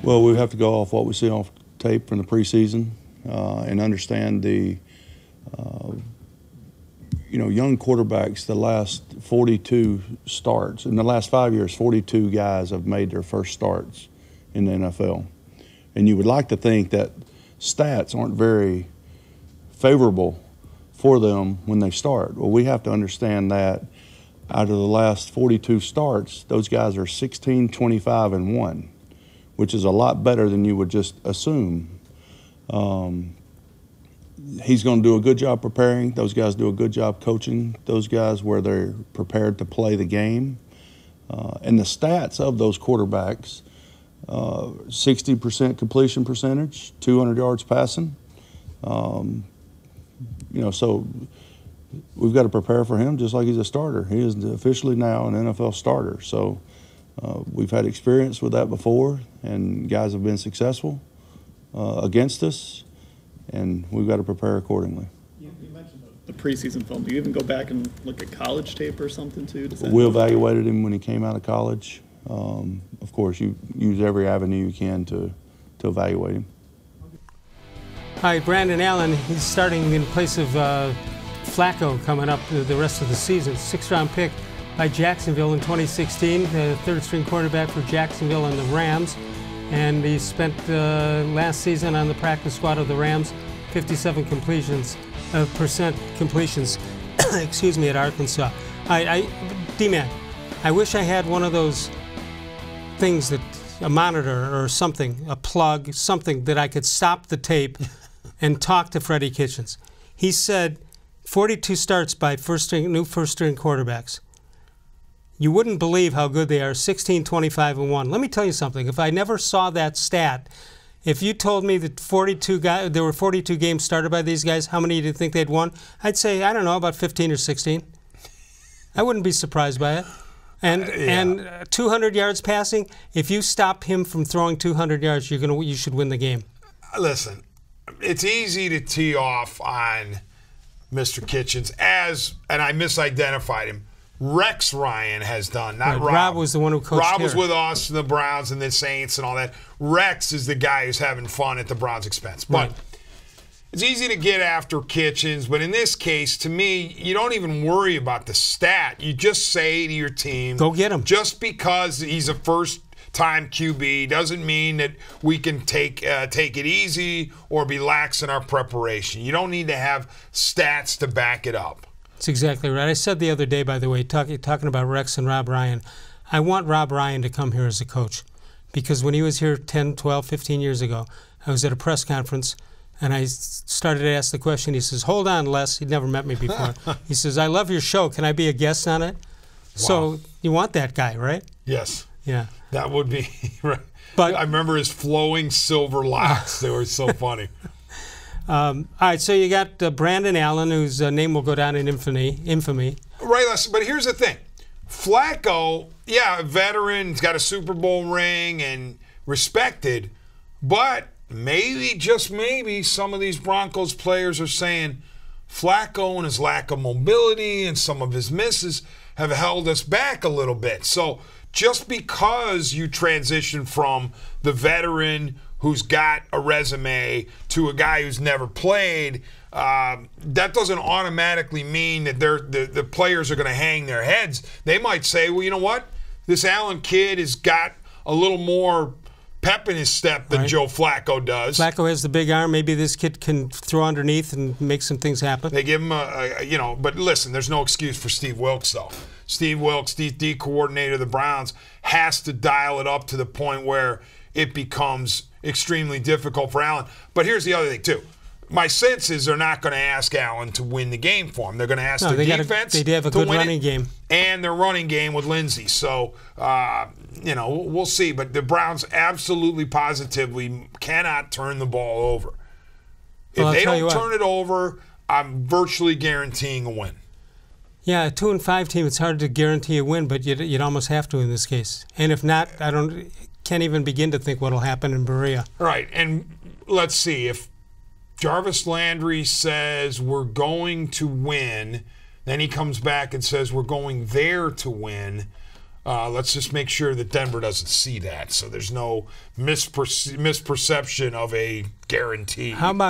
Well, we have to go off what we see off tape from the preseason and understand the, young quarterbacks, the last 42 starts. In the last 5 years, 42 guys have made their first starts in the NFL. And you would like to think that stats aren't very favorable for them when they start. Well, we have to understand that out of the last 42 starts, those guys are 16, 25, and 1, which is a lot better than you would just assume. He's going to do a good job preparing. Those guys do a good job coaching those guys where they're prepared to play the game. And the stats of those quarterbacks, 60% completion percentage, 200 yards passing. So we've got to prepare for him just like he's a starter. He is officially now an NFL starter. So we've had experience with that before, and guys have been successful against us, and we've got to prepare accordingly. You mentioned the preseason film. Do you even go back and look at college tape or something too? We evaluated him when he came out of college. Of course, you use every avenue you can to evaluate him. All right, Brandon Allen, he's starting in place of Flacco coming up the rest of the season. 6th-round pick by Jacksonville in 2016, the third-string quarterback for Jacksonville and the Rams. And he spent last season on the practice squad of the Rams, 57% completions, excuse me, at Arkansas. D-Man, I wish I had one of those things that, a monitor or something, a plug, something that I could stop the tape and talk to Freddie Kitchens. He said 42 starts by new first-string quarterbacks. You wouldn't believe how good they are, 16, 25, and 1. Let me tell you something. If I never saw that stat, if you told me that there were 42 games started by these guys, how many do you think they'd won? I'd say, I don't know, about 15 or 16. I wouldn't be surprised by it. And 200 yards passing, if you stop him from throwing 200 yards, you should win the game. Listen, it's easy to tee off on Mr. Kitchens and I misidentified him. Rex Ryan has done, not Rob. Rob was the one who coached Rob was with us, the Browns and the Saints and all that. Rex is the guy who's having fun at the Browns' expense. But it's easy to get after Kitchens, but in this case, to me, you don't even worry about the stat. You just say to your team, go get him. Just because he's a first-time QB doesn't mean that we can take it easy or be lax in our preparation. You don't need to have stats to back it up. That's exactly right. I said the other day, by the way, talking about Rex and Rob Ryan, I want Rob Ryan to come here as a coach because when he was here 10, 12, 15 years ago, I was at a press conference and I started to ask the question. He says, hold on, Les. He'd never met me before. He says, I love your show. Can I be a guest on it? Wow. So you want that guy, right? Yes. Yeah. That would be right. But I remember his flowing silver locks. They were so funny. All right, so you got Brandon Allen, whose name will go down in infamy. Right, Les, but here's the thing. Flacco, a veteran, he's got a Super Bowl ring and respected, but maybe, just maybe, some of these Broncos players are saying Flacco and his lack of mobility and some of his misses have held us back a little bit. So just because you transition from the veteran who's got a resume to a guy who's never played, that doesn't automatically mean that the players are going to hang their heads. They might say, well, you know what? This Allen kid has got a little more pep in his step than Joe Flacco does. Flacco has the big arm. Maybe this kid can throw underneath and make some things happen. They give him but listen, there's no excuse for Steve Wilks, though. Steve Wilks, D coordinator of the Browns, has to dial it up to the point where it becomes extremely difficult for Allen. But here's the other thing, too. My sense is they're not going to ask Allen to win the game for him. They're going to ask the defense they have a good running game. And their running game with Lindsey. So, we'll see. But the Browns absolutely, positively cannot turn the ball over. If they don't turn it over, I'm virtually guaranteeing a win. Yeah, a 2-5 team, it's hard to guarantee a win, but you'd almost have to in this case. And if not, can't even begin to think what will happen in Berea. Right, and let's see. If Jarvis Landry says we're going to win, then he comes back and says we're going there to win, Let's just make sure that Denver doesn't see that, so there's no misperception of a guarantee. How about